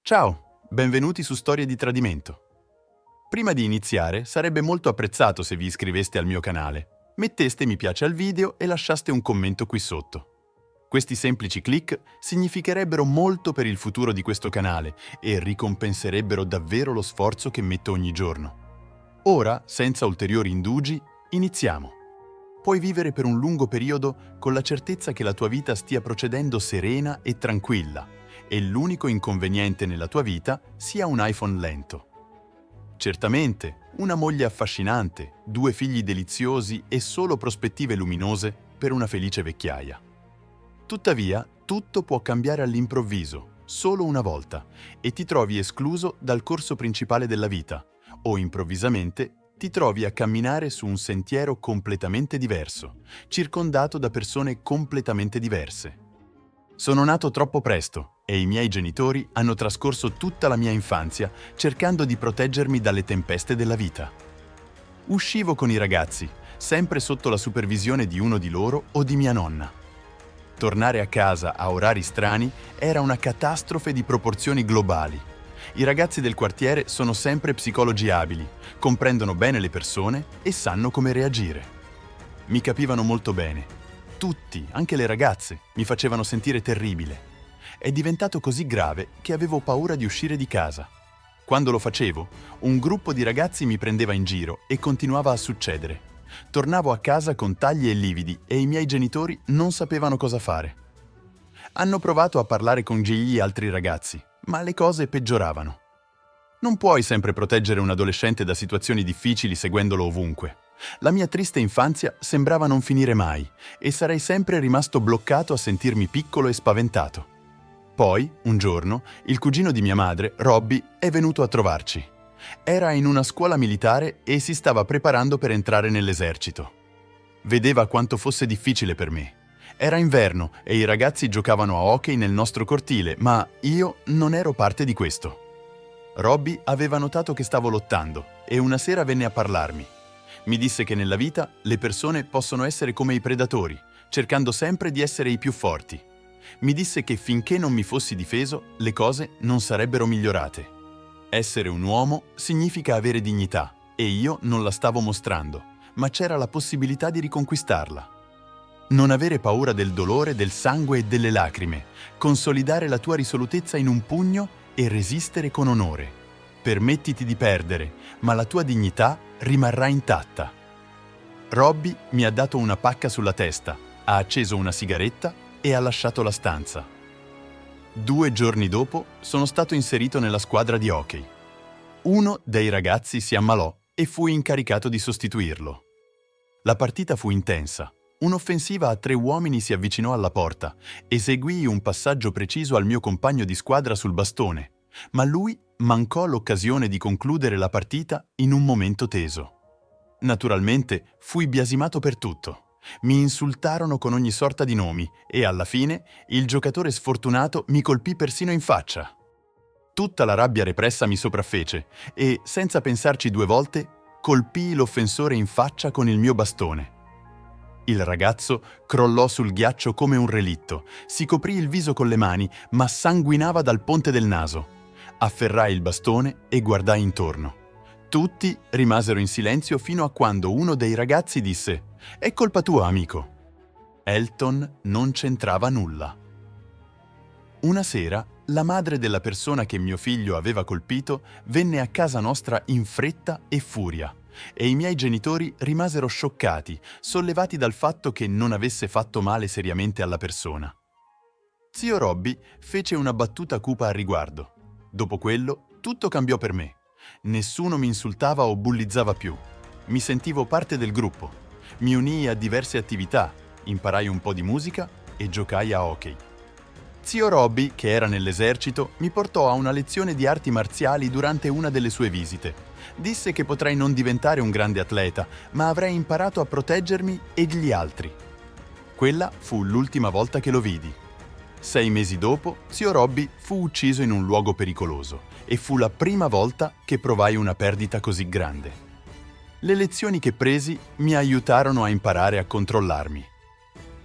Ciao, benvenuti su Storie di Tradimento. Prima di iniziare, sarebbe molto apprezzato se vi iscriveste al mio canale, metteste mi piace al video e lasciaste un commento qui sotto. Questi semplici click significherebbero molto per il futuro di questo canale e ricompenserebbero davvero lo sforzo che metto ogni giorno. Ora, senza ulteriori indugi, iniziamo. Puoi vivere per un lungo periodo con la certezza che la tua vita stia procedendo serena e tranquilla e l'unico inconveniente nella tua vita sia un iPhone lento. Certamente, una moglie affascinante, 2 figli deliziosi e solo prospettive luminose per una felice vecchiaia. Tuttavia, tutto può cambiare all'improvviso, solo una volta, e ti trovi escluso dal corso principale della vita, o improvvisamente ti trovi a camminare su un sentiero completamente diverso, circondato da persone completamente diverse. Sono nato troppo presto e i miei genitori hanno trascorso tutta la mia infanzia cercando di proteggermi dalle tempeste della vita. Uscivo con i ragazzi, sempre sotto la supervisione di uno di loro o di mia nonna. Tornare a casa a orari strani era una catastrofe di proporzioni globali. I ragazzi del quartiere sono sempre psicologi abili, comprendono bene le persone e sanno come reagire. Mi capivano molto bene. Tutti, anche le ragazze, mi facevano sentire terribile. È diventato così grave che avevo paura di uscire di casa. Quando lo facevo, un gruppo di ragazzi mi prendeva in giro e continuava a succedere. Tornavo a casa con tagli e lividi e i miei genitori non sapevano cosa fare. Hanno provato a parlare con gli altri ragazzi, ma le cose peggioravano. Non puoi sempre proteggere un adolescente da situazioni difficili seguendolo ovunque. La mia triste infanzia sembrava non finire mai e sarei sempre rimasto bloccato a sentirmi piccolo e spaventato. Poi, un giorno, il cugino di mia madre, Robby, è venuto a trovarci. Era in una scuola militare e si stava preparando per entrare nell'esercito. Vedeva quanto fosse difficile per me. Era inverno e i ragazzi giocavano a hockey nel nostro cortile, ma io non ero parte di questo. Robby aveva notato che stavo lottando e una sera venne a parlarmi. Mi disse che nella vita le persone possono essere come i predatori, cercando sempre di essere i più forti. Mi disse che finché non mi fossi difeso, le cose non sarebbero migliorate. Essere un uomo significa avere dignità e io non la stavo mostrando, ma c'era la possibilità di riconquistarla. Non avere paura del dolore, del sangue e delle lacrime, consolidare la tua risolutezza in un pugno e resistere con onore. Permettiti di perdere, ma la tua dignità rimarrà intatta. Robby mi ha dato una pacca sulla testa, ha acceso una sigaretta e ha lasciato la stanza. 2 giorni dopo sono stato inserito nella squadra di hockey. Uno dei ragazzi si ammalò e fui incaricato di sostituirlo. La partita fu intensa. Un'offensiva a 3 uomini si avvicinò alla porta. Eseguii un passaggio preciso al mio compagno di squadra sul bastone, ma lui mancò l'occasione di concludere la partita in un momento teso. Naturalmente fui biasimato per tutto. Mi insultarono con ogni sorta di nomi e alla fine il giocatore sfortunato mi colpì persino in faccia. Tutta la rabbia repressa mi sopraffece e, senza pensarci 2 volte, colpii l'offensore in faccia con il mio bastone. Il ragazzo crollò sul ghiaccio come un relitto, si coprì il viso con le mani, ma sanguinava dal ponte del naso. Afferrai il bastone e guardai intorno. Tutti rimasero in silenzio fino a quando uno dei ragazzi disse: «È colpa tua, amico». Elton non c'entrava nulla. Una sera, la madre della persona che mio figlio aveva colpito venne a casa nostra in fretta e furia, e i miei genitori rimasero scioccati, sollevati dal fatto che non avesse fatto male seriamente alla persona. Zio Robby fece una battuta cupa al riguardo. Dopo quello, tutto cambiò per me. Nessuno mi insultava o bullizzava più. Mi sentivo parte del gruppo. Mi unii a diverse attività, imparai un po' di musica e giocai a hockey. Zio Robby, che era nell'esercito, mi portò a una lezione di arti marziali durante una delle sue visite. Disse che potrei non diventare un grande atleta, ma avrei imparato a proteggermi e gli altri. Quella fu l'ultima volta che lo vidi. 6 mesi dopo, zio Robby fu ucciso in un luogo pericoloso e fu la prima volta che provai una perdita così grande. Le lezioni che presi mi aiutarono a imparare a controllarmi.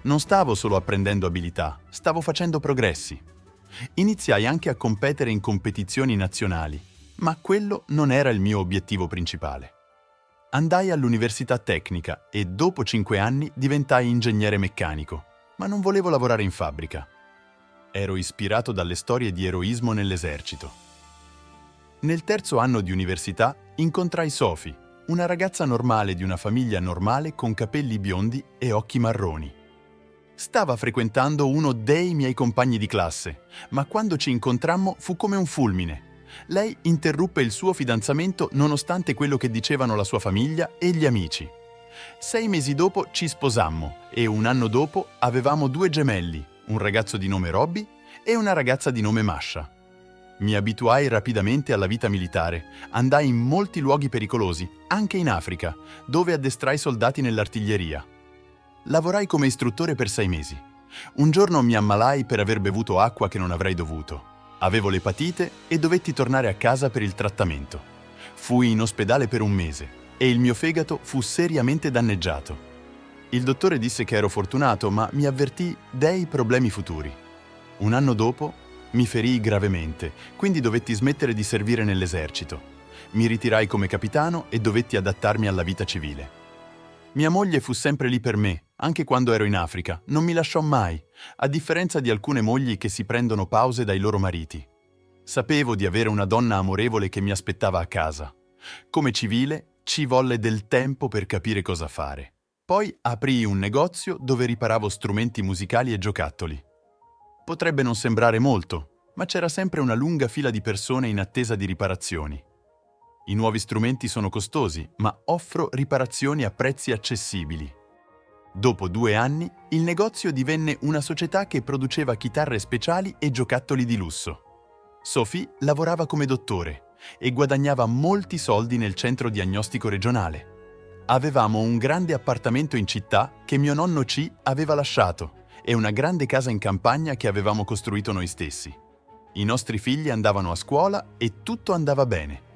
Non stavo solo apprendendo abilità, stavo facendo progressi. Iniziai anche a competere in competizioni nazionali, ma quello non era il mio obiettivo principale. Andai all'università tecnica e dopo 5 anni diventai ingegnere meccanico, ma non volevo lavorare in fabbrica. Ero ispirato dalle storie di eroismo nell'esercito. Nel terzo anno di università incontrai Sophie, una ragazza normale di una famiglia normale con capelli biondi e occhi marroni. Stava frequentando uno dei miei compagni di classe, ma quando ci incontrammo fu come un fulmine. Lei interruppe il suo fidanzamento nonostante quello che dicevano la sua famiglia e gli amici. 6 mesi dopo ci sposammo e un anno dopo avevamo 2 gemelli, un ragazzo di nome Robbie e una ragazza di nome Masha. Mi abituai rapidamente alla vita militare, andai in molti luoghi pericolosi, anche in Africa, dove addestrai soldati nell'artiglieria. Lavorai come istruttore per 6 mesi. Un giorno mi ammalai per aver bevuto acqua che non avrei dovuto. Avevo l'epatite e dovetti tornare a casa per il trattamento. Fui in ospedale per 1 mese e il mio fegato fu seriamente danneggiato. Il dottore disse che ero fortunato, ma mi avvertì dei problemi futuri. Un anno dopo mi ferii gravemente, quindi dovetti smettere di servire nell'esercito. Mi ritirai come capitano e dovetti adattarmi alla vita civile. Mia moglie fu sempre lì per me, anche quando ero in Africa, non mi lasciò mai, a differenza di alcune mogli che si prendono pause dai loro mariti. Sapevo di avere una donna amorevole che mi aspettava a casa. Come civile, ci volle del tempo per capire cosa fare. Poi aprii un negozio dove riparavo strumenti musicali e giocattoli. Potrebbe non sembrare molto, ma c'era sempre una lunga fila di persone in attesa di riparazioni. I nuovi strumenti sono costosi, ma offro riparazioni a prezzi accessibili. Dopo 2 anni, il negozio divenne una società che produceva chitarre speciali e giocattoli di lusso. Sophie lavorava come dottore e guadagnava molti soldi nel centro diagnostico regionale. Avevamo un grande appartamento in città che mio nonno C aveva lasciato e una grande casa in campagna che avevamo costruito noi stessi. I nostri figli andavano a scuola e tutto andava bene.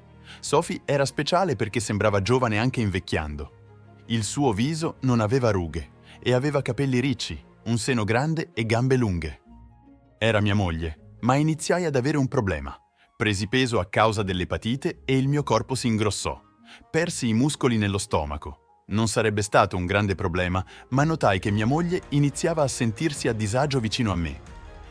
Sophie era speciale perché sembrava giovane anche invecchiando. Il suo viso non aveva rughe e aveva capelli ricci, un seno grande e gambe lunghe. Era mia moglie, ma iniziai ad avere un problema. Presi peso a causa dell'epatite e il mio corpo si ingrossò. Persi i muscoli nello stomaco. Non sarebbe stato un grande problema, ma notai che mia moglie iniziava a sentirsi a disagio vicino a me.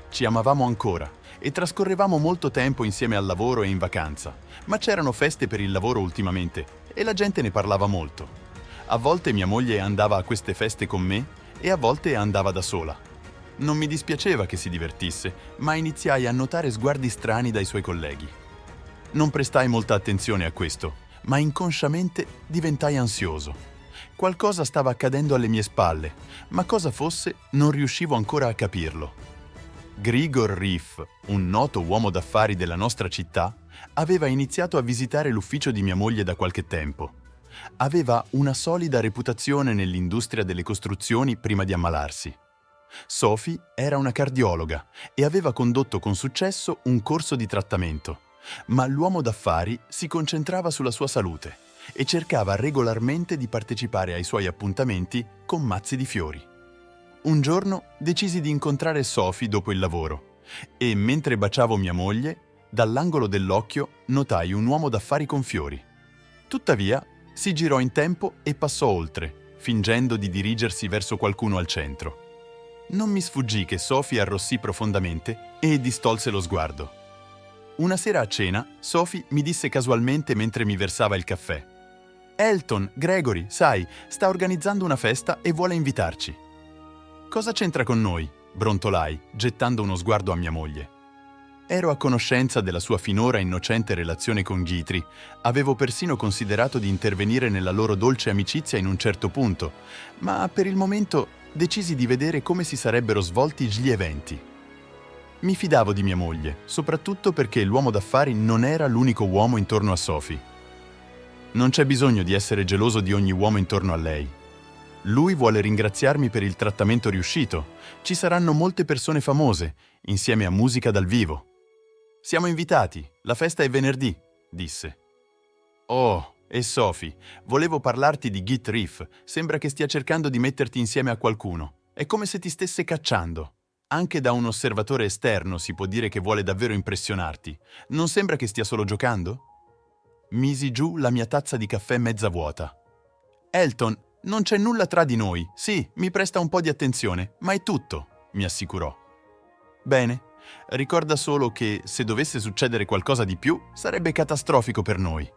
Ci amavamo ancora e trascorrevamo molto tempo insieme al lavoro e in vacanza, ma c'erano feste per il lavoro ultimamente e la gente ne parlava molto. A volte mia moglie andava a queste feste con me e a volte andava da sola. Non mi dispiaceva che si divertisse, ma iniziai a notare sguardi strani dai suoi colleghi. Non prestai molta attenzione a questo, ma inconsciamente diventai ansioso. Qualcosa stava accadendo alle mie spalle, ma cosa fosse non riuscivo ancora a capirlo. Grigor Riff, un noto uomo d'affari della nostra città, aveva iniziato a visitare l'ufficio di mia moglie da qualche tempo. Aveva una solida reputazione nell'industria delle costruzioni prima di ammalarsi. Sophie era una cardiologa e aveva condotto con successo un corso di trattamento, ma l'uomo d'affari si concentrava sulla sua salute e cercava regolarmente di partecipare ai suoi appuntamenti con mazzi di fiori. Un giorno decisi di incontrare Sophie dopo il lavoro e, mentre baciavo mia moglie, dall'angolo dell'occhio notai un uomo d'affari con fiori. Tuttavia, si girò in tempo e passò oltre, fingendo di dirigersi verso qualcuno al centro. Non mi sfuggì che Sophie arrossì profondamente e distolse lo sguardo. Una sera a cena, Sophie mi disse casualmente mentre mi versava il caffè: «Elton, Gregory, sai, sta organizzando una festa e vuole invitarci». «Cosa c'entra con noi?» brontolai, gettando uno sguardo a mia moglie. Ero a conoscenza della sua finora innocente relazione con Ghitri, avevo persino considerato di intervenire nella loro dolce amicizia in un certo punto, ma per il momento decisi di vedere come si sarebbero svolti gli eventi. Mi fidavo di mia moglie, soprattutto perché l'uomo d'affari non era l'unico uomo intorno a Sophie. Non c'è bisogno di essere geloso di ogni uomo intorno a lei. Lui vuole ringraziarmi per il trattamento riuscito. Ci saranno molte persone famose, insieme a musica dal vivo. «Siamo invitati, la festa è venerdì», disse. «Oh, e Sophie, volevo parlarti di Git Riff, sembra che stia cercando di metterti insieme a qualcuno. È come se ti stesse cacciando». Anche da un osservatore esterno si può dire che vuole davvero impressionarti. Non sembra che stia solo giocando? Misi giù la mia tazza di caffè mezza vuota. Elton, non c'è nulla tra di noi. Sì, mi presta un po' di attenzione, ma è tutto, mi assicurò. Bene, ricorda solo che se dovesse succedere qualcosa di più, sarebbe catastrofico per noi.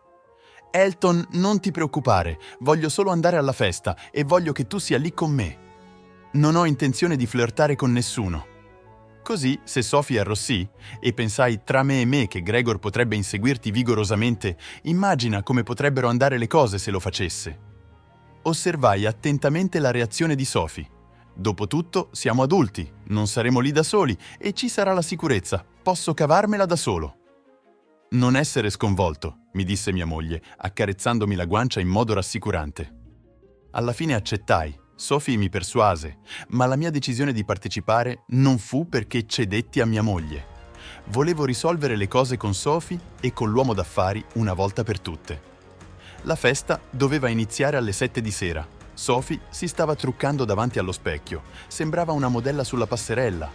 Elton, non ti preoccupare, voglio solo andare alla festa e voglio che tu sia lì con me. Non ho intenzione di flirtare con nessuno. Così, se Sophie arrossì e pensai tra me e me che Gregor potrebbe inseguirti vigorosamente, immagina come potrebbero andare le cose se lo facesse. Osservai attentamente la reazione di Sophie. Dopotutto, siamo adulti, non saremo lì da soli e ci sarà la sicurezza, posso cavarmela da solo. Non essere sconvolto, mi disse mia moglie, accarezzandomi la guancia in modo rassicurante. Alla fine accettai. Sophie mi persuase, ma la mia decisione di partecipare non fu perché cedetti a mia moglie. Volevo risolvere le cose con Sophie e con l'uomo d'affari una volta per tutte. La festa doveva iniziare alle 7 di sera. Sophie si stava truccando davanti allo specchio, sembrava una modella sulla passerella.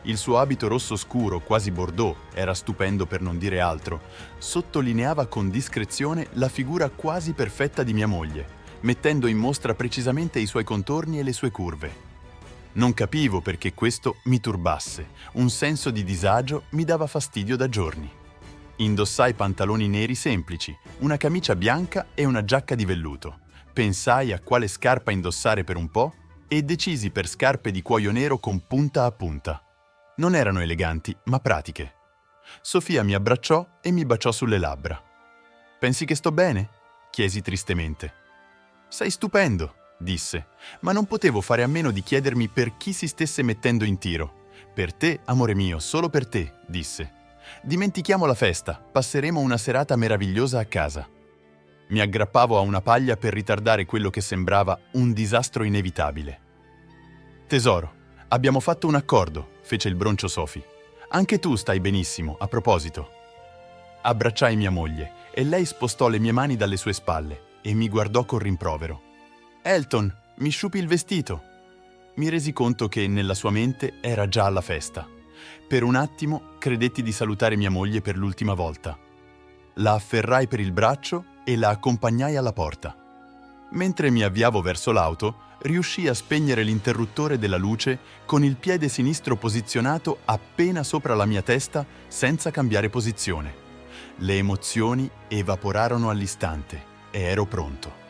Il suo abito rosso scuro, quasi bordeaux, era stupendo per non dire altro. Sottolineava con discrezione la figura quasi perfetta di mia moglie, mettendo in mostra precisamente i suoi contorni e le sue curve. Non capivo perché questo mi turbasse, un senso di disagio mi dava fastidio da giorni. Indossai pantaloni neri semplici, una camicia bianca e una giacca di velluto. Pensai a quale scarpa indossare per un po' e decisi per scarpe di cuoio nero con punta a punta. Non erano eleganti, ma pratiche. Sofia mi abbracciò e mi baciò sulle labbra. «Pensi che sto bene?» chiesi tristemente. «Sei stupendo», disse, ma non potevo fare a meno di chiedermi per chi si stesse mettendo in tiro. «Per te, amore mio, solo per te», disse. «Dimentichiamo la festa, passeremo una serata meravigliosa a casa». Mi aggrappavo a una paglia per ritardare quello che sembrava un disastro inevitabile. «Tesoro, abbiamo fatto un accordo», fece il broncio Sophie. «Anche tu stai benissimo, a proposito». Abbracciai mia moglie e lei spostò le mie mani dalle sue spalle e mi guardò con rimprovero. «Elton, mi sciupi il vestito!» Mi resi conto che nella sua mente era già alla festa. Per un attimo credetti di salutare mia moglie per l'ultima volta. La afferrai per il braccio e la accompagnai alla porta. Mentre mi avviavo verso l'auto, riuscii a spegnere l'interruttore della luce con il piede sinistro posizionato appena sopra la mia testa senza cambiare posizione. Le emozioni evaporarono all'istante e ero pronto.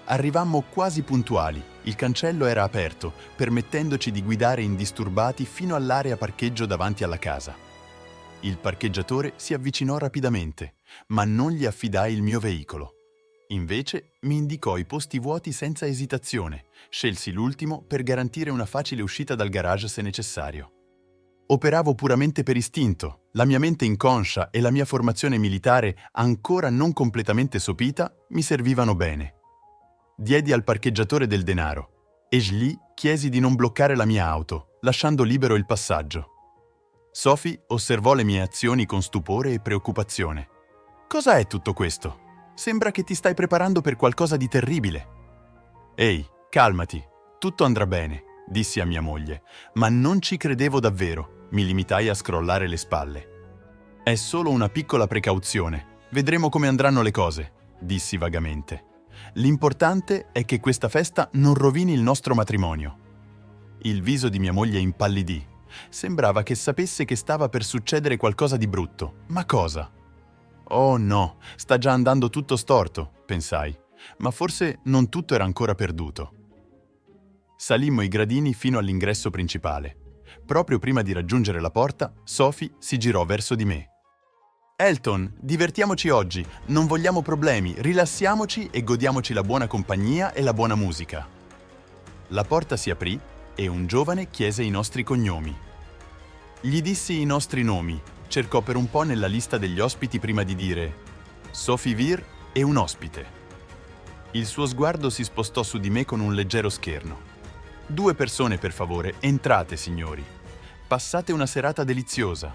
Arrivammo quasi puntuali, il cancello era aperto, permettendoci di guidare indisturbati fino all'area parcheggio davanti alla casa. Il parcheggiatore si avvicinò rapidamente, ma non gli affidai il mio veicolo. Invece mi indicò i posti vuoti senza esitazione, scelsi l'ultimo per garantire una facile uscita dal garage se necessario. Operavo puramente per istinto, la mia mente inconscia e la mia formazione militare ancora non completamente sopita mi servivano bene. Diedi al parcheggiatore del denaro e gli chiesi di non bloccare la mia auto, lasciando libero il passaggio. Sophie osservò le mie azioni con stupore e preoccupazione. «Cosa è tutto questo? Sembra che ti stai preparando per qualcosa di terribile». «Ehi, calmati, tutto andrà bene», dissi a mia moglie, ma non ci credevo davvero. Mi limitai a scrollare le spalle. «È solo una piccola precauzione, vedremo come andranno le cose», dissi vagamente. «L'importante è che questa festa non rovini il nostro matrimonio». Il viso di mia moglie impallidì. Sembrava che sapesse che stava per succedere qualcosa di brutto. Ma cosa? «Oh no, sta già andando tutto storto», pensai, ma forse non tutto era ancora perduto. Salimmo i gradini fino all'ingresso principale. Proprio prima di raggiungere la porta, Sophie si girò verso di me. «Elton, divertiamoci oggi, non vogliamo problemi, rilassiamoci e godiamoci la buona compagnia e la buona musica». La porta si aprì e un giovane chiese i nostri cognomi. Gli dissi i nostri nomi, cercò per un po' nella lista degli ospiti prima di dire «Sophie Vir e un ospite». Il suo sguardo si spostò su di me con un leggero scherno. «2 persone, per favore, entrate, signori. Passate una serata deliziosa».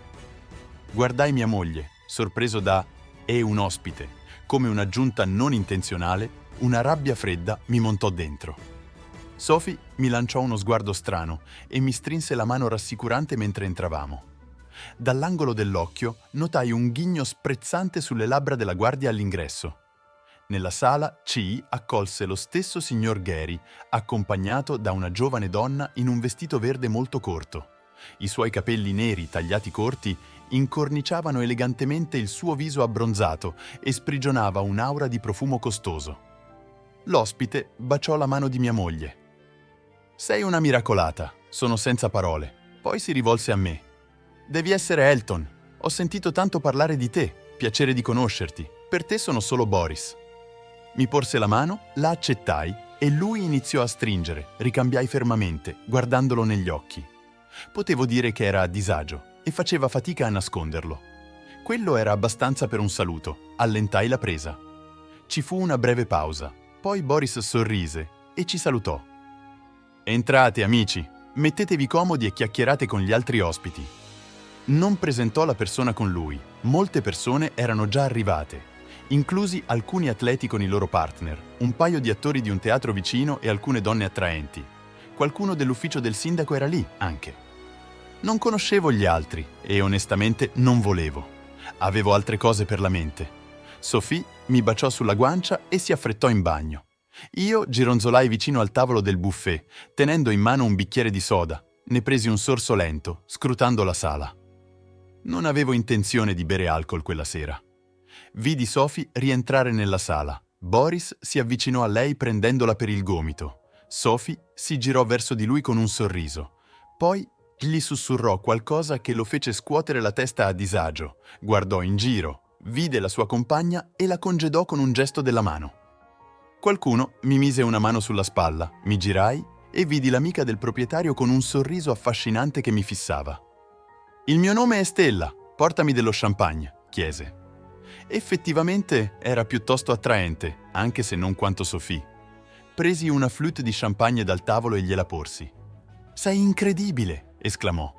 Guardai mia moglie, sorpreso da «e un ospite». Come un'aggiunta non intenzionale, una rabbia fredda mi montò dentro. Sophie mi lanciò uno sguardo strano e mi strinse la mano rassicurante mentre entravamo. Dall'angolo dell'occhio notai un ghigno sprezzante sulle labbra della guardia all'ingresso. Nella sala C accolse lo stesso signor Gary, accompagnato da una giovane donna in un vestito verde molto corto. I suoi capelli neri tagliati corti incorniciavano elegantemente il suo viso abbronzato e sprigionava un'aura di profumo costoso. L'ospite baciò la mano di mia moglie. «Sei una miracolata, sono senza parole». Poi si rivolse a me. «Devi essere Elton. Ho sentito tanto parlare di te. Piacere di conoscerti. Per te sono solo Boris». Mi porse la mano, la accettai e lui iniziò a stringere, ricambiai fermamente, guardandolo negli occhi. Potevo dire che era a disagio e faceva fatica a nasconderlo. Quello era abbastanza per un saluto. Allentai la presa. Ci fu una breve pausa. Poi Boris sorrise e ci salutò. «Entrate, amici. Mettetevi comodi e chiacchierate con gli altri ospiti». Non presentò la persona con lui. Molte persone erano già arrivate, inclusi alcuni atleti con i loro partner, un paio di attori di un teatro vicino e alcune donne attraenti. Qualcuno dell'ufficio del sindaco era lì, anche. Non conoscevo gli altri e onestamente non volevo. Avevo altre cose per la mente. Sophie mi baciò sulla guancia e si affrettò in bagno. Io gironzolai vicino al tavolo del buffet, tenendo in mano un bicchiere di soda. Ne presi un sorso lento, scrutando la sala. Non avevo intenzione di bere alcol quella sera. Vidi Sophie rientrare nella sala. Boris si avvicinò a lei prendendola per il gomito. Sophie si girò verso di lui con un sorriso. Poi gli sussurrò qualcosa che lo fece scuotere la testa a disagio. Guardò in giro, vide la sua compagna e la congedò con un gesto della mano. Qualcuno mi mise una mano sulla spalla, mi girai e vidi l'amica del proprietario con un sorriso affascinante che mi fissava. «Il mio nome è Stella, portami dello champagne», chiese. Effettivamente era piuttosto attraente, anche se non quanto Sophie. Presi una flûte di champagne dal tavolo e gliela porsi. «Sei incredibile!» esclamò.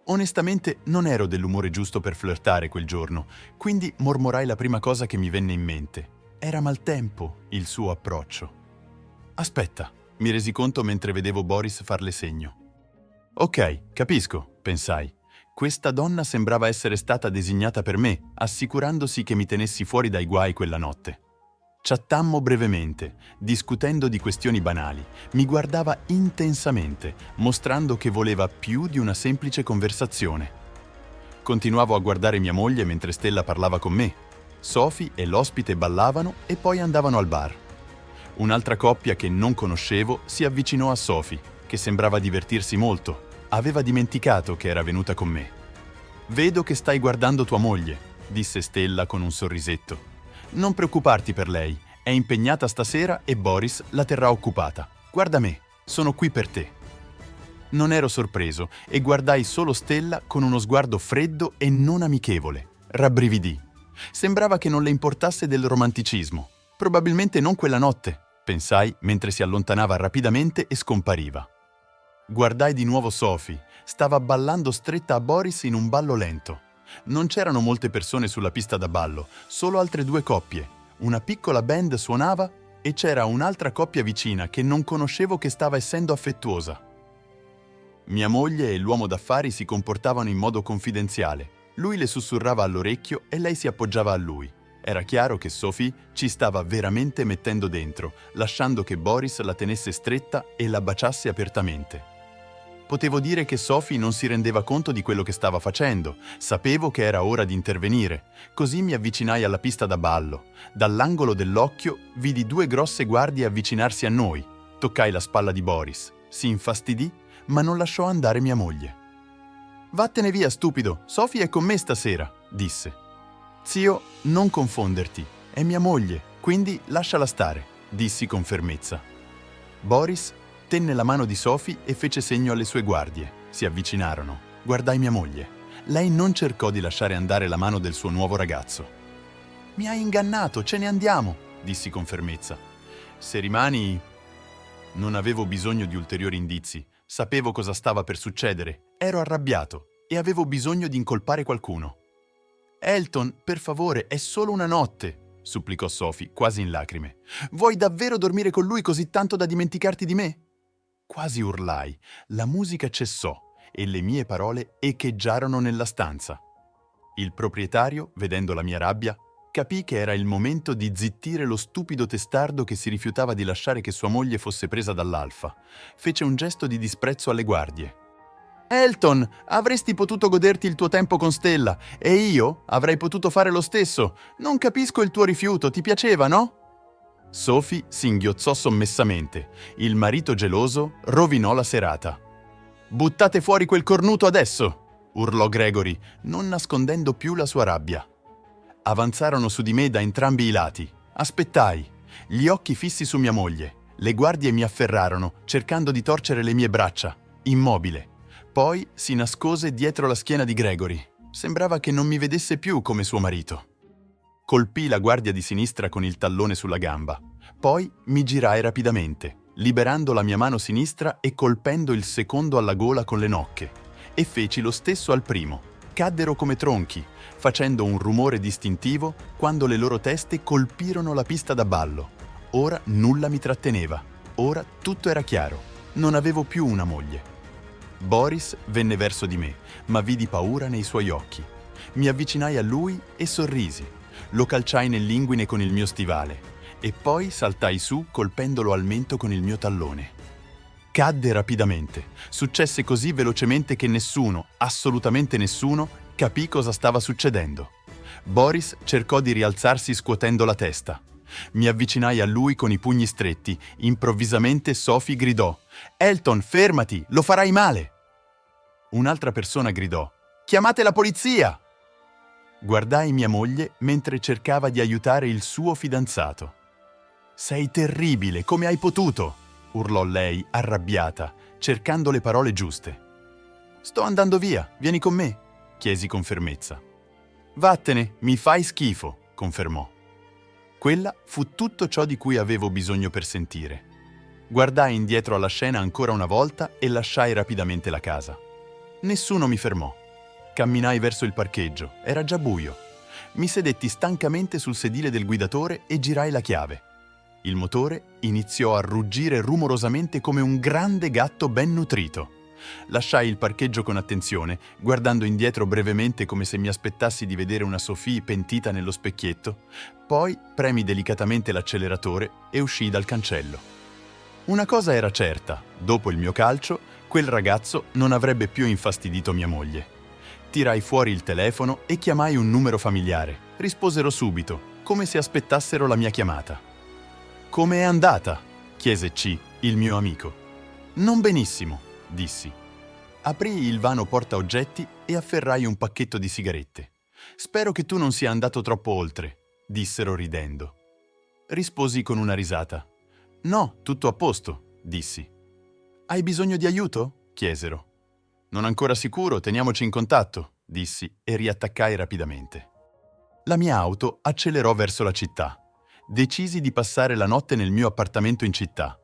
Onestamente non ero dell'umore giusto per flirtare quel giorno, quindi mormorai la prima cosa che mi venne in mente. Era maltempo il suo approccio. «Aspetta», mi resi conto mentre vedevo Boris farle segno. «Ok, capisco», pensai. Questa donna sembrava essere stata designata per me, assicurandosi che mi tenessi fuori dai guai quella notte. Chattammo brevemente, discutendo di questioni banali. Mi guardava intensamente, mostrando che voleva più di una semplice conversazione. Continuavo a guardare mia moglie mentre Stella parlava con me. Sophie e l'ospite ballavano e poi andavano al bar. Un'altra coppia che non conoscevo si avvicinò a Sophie, che sembrava divertirsi molto. Aveva dimenticato che era venuta con me. «Vedo che stai guardando tua moglie», disse Stella con un sorrisetto. «Non preoccuparti per lei, è impegnata stasera e Boris la terrà occupata. Guarda me, sono qui per te». Non ero sorpreso e guardai solo Stella con uno sguardo freddo e non amichevole. Rabbrividì. Sembrava che non le importasse del romanticismo. Probabilmente non quella notte, pensai mentre si allontanava rapidamente e scompariva. Guardai di nuovo Sophie. Stava ballando stretta a Boris in un ballo lento. Non c'erano molte persone sulla pista da ballo, solo altre due coppie. Una piccola band suonava e c'era un'altra coppia vicina che non conoscevo che stava essendo affettuosa. Mia moglie e l'uomo d'affari si comportavano in modo confidenziale. Lui le sussurrava all'orecchio e lei si appoggiava a lui. Era chiaro che Sophie ci stava veramente mettendo dentro, lasciando che Boris la tenesse stretta e la baciasse apertamente. Potevo dire che Sophie non si rendeva conto di quello che stava facendo. Sapevo che era ora di intervenire. Così mi avvicinai alla pista da ballo. Dall'angolo dell'occhio vidi due grosse guardie avvicinarsi a noi. Toccai la spalla di Boris. Si infastidì, ma non lasciò andare mia moglie. «Vattene via, stupido! Sophie è con me stasera», disse. «Zio, non confonderti. È mia moglie, quindi lasciala stare», dissi con fermezza. Boris tenne la mano di Sophie e fece segno alle sue guardie. Si avvicinarono. Guardai mia moglie. Lei non cercò di lasciare andare la mano del suo nuovo ragazzo. «Mi hai ingannato, ce ne andiamo», dissi con fermezza. «Se rimani...» Non avevo bisogno di ulteriori indizi. Sapevo cosa stava per succedere. Ero arrabbiato e avevo bisogno di incolpare qualcuno. «Elton, per favore, è solo una notte», supplicò Sophie, quasi in lacrime. «Vuoi davvero dormire con lui così tanto da dimenticarti di me?» Quasi urlai, la musica cessò e le mie parole echeggiarono nella stanza. Il proprietario, vedendo la mia rabbia, capì che era il momento di zittire lo stupido testardo che si rifiutava di lasciare che sua moglie fosse presa dall'alfa. Fece un gesto di disprezzo alle guardie. «Elton, avresti potuto goderti il tuo tempo con Stella e io avrei potuto fare lo stesso. Non capisco il tuo rifiuto, ti piaceva, no?» Sophie singhiozzò sommessamente. Il marito geloso rovinò la serata. «Buttate fuori quel cornuto adesso!» urlò Gregory, non nascondendo più la sua rabbia. Avanzarono su di me da entrambi i lati. Aspettai, gli occhi fissi su mia moglie. Le guardie mi afferrarono, cercando di torcere le mie braccia, immobile. Poi si nascose dietro la schiena di Gregory. Sembrava che non mi vedesse più come suo marito. Colpii la guardia di sinistra con il tallone sulla gamba. Poi mi girai rapidamente, liberando la mia mano sinistra e colpendo il secondo alla gola con le nocche. E feci lo stesso al primo. Caddero come tronchi, facendo un rumore distintivo quando le loro teste colpirono la pista da ballo. Ora nulla mi tratteneva. Ora tutto era chiaro. Non avevo più una moglie. Boris venne verso di me, ma vidi paura nei suoi occhi. Mi avvicinai a lui e sorrisi. Lo calciai nell'inguine con il mio stivale e poi saltai su colpendolo al mento con il mio tallone. Cadde rapidamente. Successe così velocemente che nessuno, assolutamente nessuno, capì cosa stava succedendo. Boris cercò di rialzarsi scuotendo la testa. Mi avvicinai a lui con i pugni stretti. Improvvisamente Sophie gridò: «Elton, fermati! Lo farai male!» Un'altra persona gridò: «Chiamate la polizia!» Guardai mia moglie mentre cercava di aiutare il suo fidanzato. «Sei terribile, come hai potuto?» urlò lei, arrabbiata, cercando le parole giuste. «Sto andando via, vieni con me?» chiesi con fermezza. «Vattene, mi fai schifo», confermò. Quella fu tutto ciò di cui avevo bisogno per sentire. Guardai indietro alla scena ancora una volta e lasciai rapidamente la casa. Nessuno mi fermò. Camminai verso il parcheggio, era già buio. Mi sedetti stancamente sul sedile del guidatore e girai la chiave. Il motore iniziò a ruggire rumorosamente come un grande gatto ben nutrito. Lasciai il parcheggio con attenzione, guardando indietro brevemente come se mi aspettassi di vedere una Sophie pentita nello specchietto. Poi premi delicatamente l'acceleratore e uscii dal cancello. Una cosa era certa, dopo il mio calcio, quel ragazzo non avrebbe più infastidito mia moglie. Tirai fuori il telefono e chiamai un numero familiare. Risposero subito, come se aspettassero la mia chiamata. «Come è andata?» chiese C, il mio amico. «Non benissimo», dissi. Aprii il vano portaoggetti e afferrai un pacchetto di sigarette. «Spero che tu non sia andato troppo oltre», dissero ridendo. Risposi con una risata. «No, tutto a posto», dissi. «Hai bisogno di aiuto?» chiesero. «Non ancora sicuro, teniamoci in contatto», dissi e riattaccai rapidamente. La mia auto accelerò verso la città. Decisi di passare la notte nel mio appartamento in città.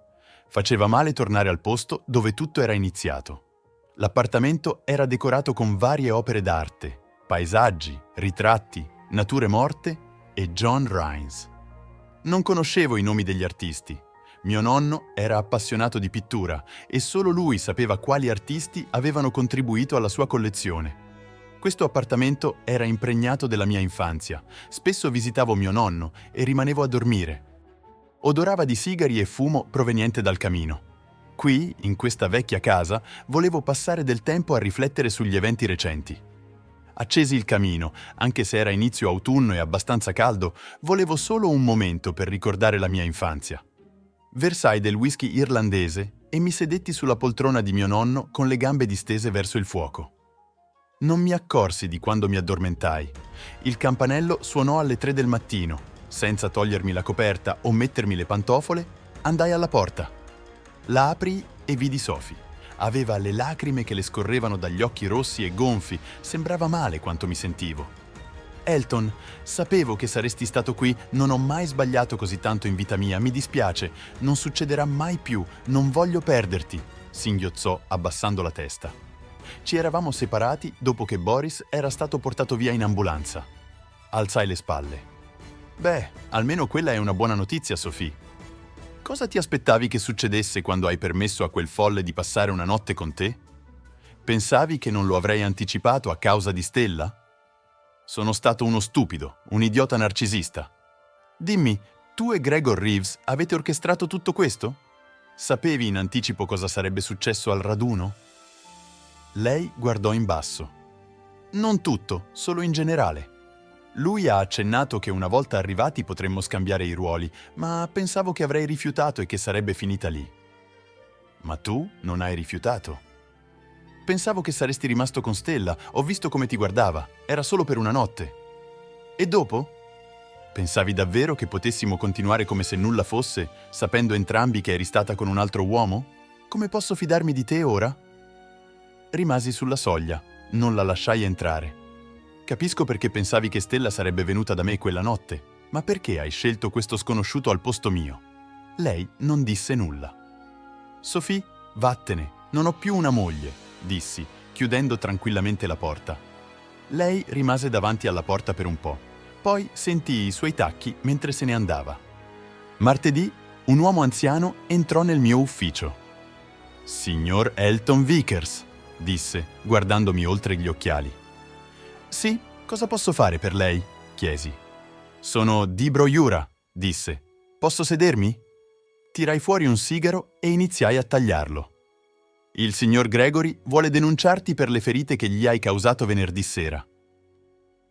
Faceva male tornare al posto dove tutto era iniziato. L'appartamento era decorato con varie opere d'arte, paesaggi, ritratti, nature morte e John Rhines. Non conoscevo i nomi degli artisti. Mio nonno era appassionato di pittura e solo lui sapeva quali artisti avevano contribuito alla sua collezione. Questo appartamento era impregnato della mia infanzia. Spesso visitavo mio nonno e rimanevo a dormire. Odorava di sigari e fumo proveniente dal camino. Qui, in questa vecchia casa, volevo passare del tempo a riflettere sugli eventi recenti. Accesi il camino, anche se era inizio autunno e abbastanza caldo, volevo solo un momento per ricordare la mia infanzia. Versai del whisky irlandese e mi sedetti sulla poltrona di mio nonno con le gambe distese verso il fuoco. Non mi accorsi di quando mi addormentai. Il campanello suonò alle 3 del mattino. Senza togliermi la coperta o mettermi le pantofole, andai alla porta. La aprii e vidi Sophie. Aveva le lacrime che le scorrevano dagli occhi rossi e gonfi. Sembrava male quanto mi sentivo. «Elton, sapevo che saresti stato qui, non ho mai sbagliato così tanto in vita mia, mi dispiace, non succederà mai più, non voglio perderti», singhiozzò abbassando la testa. Ci eravamo separati dopo che Boris era stato portato via in ambulanza. Alzai le spalle. «Beh, almeno quella è una buona notizia, Sophie». Cosa ti aspettavi che succedesse quando hai permesso a quel folle di passare una notte con te? Pensavi che non lo avrei anticipato a causa di Stella? Sono stato uno stupido, un idiota narcisista. Dimmi, tu e Gregor Reeves avete orchestrato tutto questo? Sapevi in anticipo cosa sarebbe successo al raduno? Lei guardò in basso. Non tutto, solo in generale. Lui ha accennato che una volta arrivati potremmo scambiare i ruoli, ma pensavo che avrei rifiutato e che sarebbe finita lì. Ma tu non hai rifiutato. Pensavo che saresti rimasto con Stella, ho visto come ti guardava, era solo per una notte. E dopo? Pensavi davvero che potessimo continuare come se nulla fosse, sapendo entrambi che eri stata con un altro uomo? Come posso fidarmi di te ora? Rimasi sulla soglia, non la lasciai entrare. Capisco perché pensavi che Stella sarebbe venuta da me quella notte, ma perché hai scelto questo sconosciuto al posto mio? Lei non disse nulla. Sophie, vattene, non ho più una moglie, dissi, chiudendo tranquillamente la porta. Lei rimase davanti alla porta per un po', poi sentii i suoi tacchi mentre se ne andava. Martedì, un uomo anziano entrò nel mio ufficio. Signor Elton Vickers, disse, guardandomi oltre gli occhiali. Sì, cosa posso fare per lei? Chiesi. Sono Dibro Jura, disse. Posso sedermi? Tirai fuori un sigaro e iniziai a tagliarlo. Il signor Gregory vuole denunciarti per le ferite che gli hai causato venerdì sera.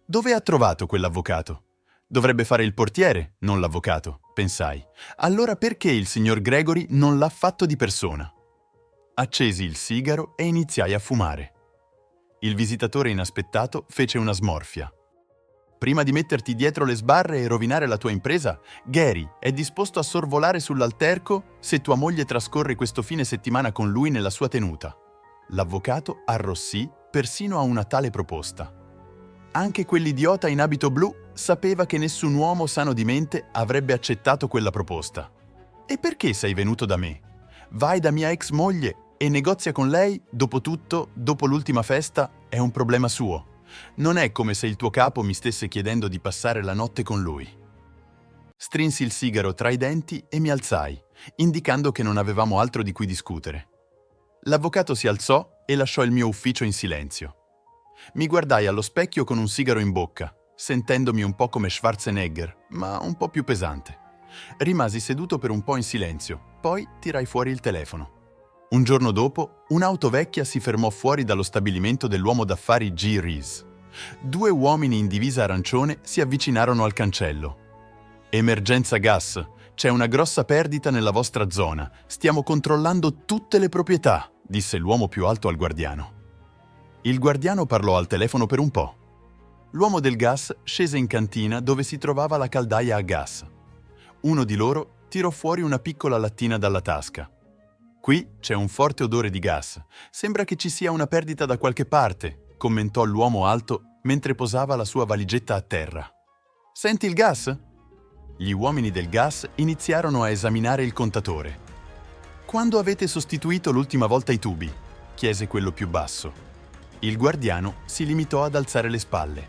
Dove ha trovato quell'avvocato? Dovrebbe fare il portiere, non l'avvocato, pensai. Allora perché il signor Gregory non l'ha fatto di persona? Accesi il sigaro e iniziai a fumare. Il visitatore inaspettato fece una smorfia. Prima di metterti dietro le sbarre e rovinare la tua impresa, Gary è disposto a sorvolare sull'alterco se tua moglie trascorre questo fine settimana con lui nella sua tenuta. L'avvocato arrossì persino a una tale proposta. Anche quell'idiota in abito blu sapeva che nessun uomo sano di mente avrebbe accettato quella proposta. E perché sei venuto da me? Vai da mia ex moglie e negozia con lei, dopotutto, dopo l'ultima festa, è un problema suo. Non è come se il tuo capo mi stesse chiedendo di passare la notte con lui. Strinsi il sigaro tra i denti e mi alzai, indicando che non avevamo altro di cui discutere. L'avvocato si alzò e lasciò il mio ufficio in silenzio. Mi guardai allo specchio con un sigaro in bocca, sentendomi un po' come Schwarzenegger, ma un po' più pesante. Rimasi seduto per un po' in silenzio, poi tirai fuori il telefono. Un giorno dopo, un'auto vecchia si fermò fuori dallo stabilimento dell'uomo d'affari G. Rees. 2 uomini in divisa arancione si avvicinarono al cancello. Emergenza gas, c'è una grossa perdita nella vostra zona, stiamo controllando tutte le proprietà, disse l'uomo più alto al guardiano. Il guardiano parlò al telefono per un po'. L'uomo del gas scese in cantina dove si trovava la caldaia a gas. Uno di loro tirò fuori una piccola lattina dalla tasca. Qui c'è un forte odore di gas. Sembra che ci sia una perdita da qualche parte, commentò l'uomo alto mentre posava la sua valigetta a terra. Senti il gas? Gli uomini del gas iniziarono a esaminare il contatore. Quando avete sostituito l'ultima volta i tubi? Chiese quello più basso. Il guardiano si limitò ad alzare le spalle.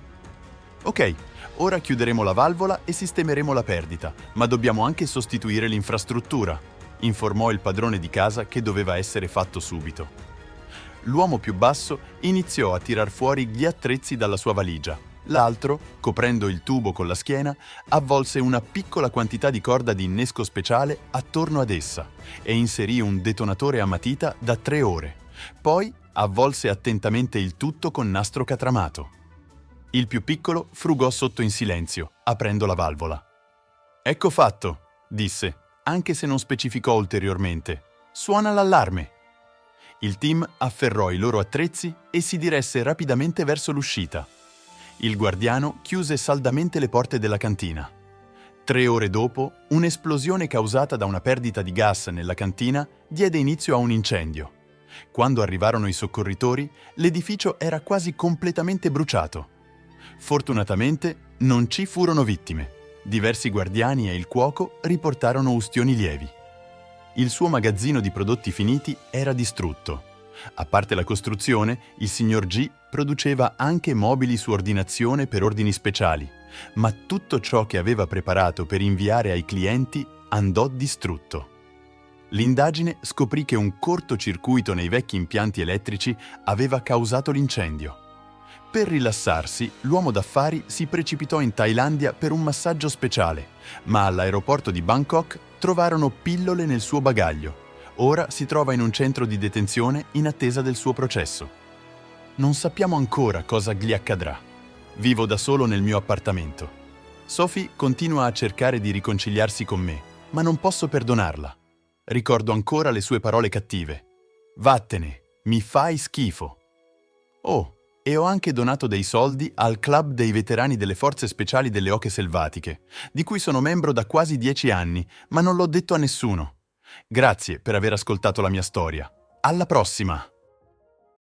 Ok, ora chiuderemo la valvola e sistemeremo la perdita, ma dobbiamo anche sostituire l'infrastruttura, informò il padrone di casa che doveva essere fatto subito. L'uomo più basso iniziò a tirar fuori gli attrezzi dalla sua valigia. L'altro, coprendo il tubo con la schiena, avvolse una piccola quantità di corda di innesco speciale attorno ad essa e inserì un detonatore a matita da 3 ore. Poi avvolse attentamente il tutto con nastro catramato. Il più piccolo frugò sotto in silenzio, aprendo la valvola. Ecco fatto, disse, anche se non specificò ulteriormente. Suona l'allarme. Il team afferrò i loro attrezzi e si diresse rapidamente verso l'uscita. Il guardiano chiuse saldamente le porte della cantina. 3 ore dopo, un'esplosione causata da una perdita di gas nella cantina diede inizio a un incendio. Quando arrivarono i soccorritori, l'edificio era quasi completamente bruciato. Fortunatamente non ci furono vittime. Diversi guardiani e il cuoco riportarono ustioni lievi. Il suo magazzino di prodotti finiti era distrutto. A parte la costruzione, il signor G produceva anche mobili su ordinazione per ordini speciali, ma tutto ciò che aveva preparato per inviare ai clienti andò distrutto. L'indagine scoprì che un cortocircuito nei vecchi impianti elettrici aveva causato l'incendio. Per rilassarsi, l'uomo d'affari si precipitò in Thailandia per un massaggio speciale, ma all'aeroporto di Bangkok trovarono pillole nel suo bagaglio. Ora si trova in un centro di detenzione in attesa del suo processo. Non sappiamo ancora cosa gli accadrà. Vivo da solo nel mio appartamento. Sophie continua a cercare di riconciliarsi con me, ma non posso perdonarla. Ricordo ancora le sue parole cattive. Vattene, mi fai schifo. Oh, e ho anche donato dei soldi al Club dei Veterani delle Forze Speciali delle Oche Selvatiche, di cui sono membro da quasi 10 anni, ma non l'ho detto a nessuno. Grazie per aver ascoltato la mia storia. Alla prossima!